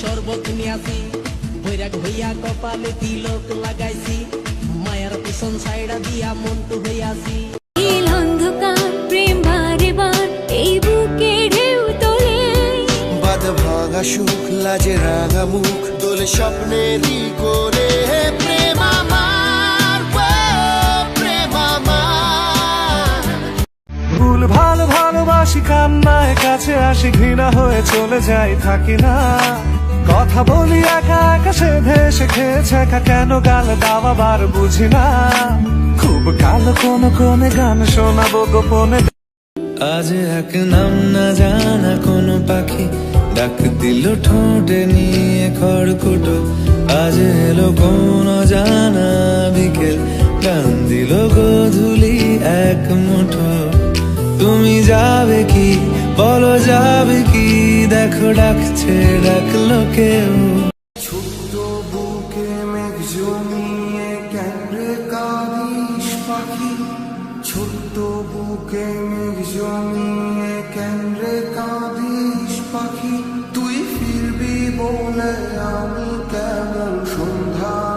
শরবত নিয়াছি বৈরাগ হইয়া কপালে তিলক লাগাইছি মায়ার পিছন সাইডা দিয়া মন্টু হইয়াছি নীল অন্ধকার প্রেম বারে বার এই বুকে ঢেউ তোলে বাদ ভাঙা সুখ লাজে রাঙা মুখ দোলে স্বপ্নেরই করে প্রেম আমার প্রেম আমার ভুল ভালো ভালোবাসি কান্নায় কাছে আসি ঘৃণা হয়ে চলে যাই থাকি না কথা বলি একা একা সে ভেসে খেয়েছে একা কেন গাল দাওয়া বার বুঝি না খুব কালো কোন কোনে গান শোনাবো গোপনে আজ এক নাম না জানা কোনো পাখি ডাক দিল ঠোঁটে নিয়ে খড়কুটো আজ এলো কোন জানা বিকেল গান দিল গোধূলি এক মুঠো তুমি যাবে কি বলো যাবে কি দেখো ডাকছে ডাকলো কেউ ছোট্ট বুকে মেঘ জমিয়ে কেন্দ্রে কাঁদিস পাখি ছোট্ট বুকে মেঘ জমিয়ে কেন্দ্রে কাঁদিস পাখি তুই ফিরবি বলে আমি কেমন সন্ধ্যা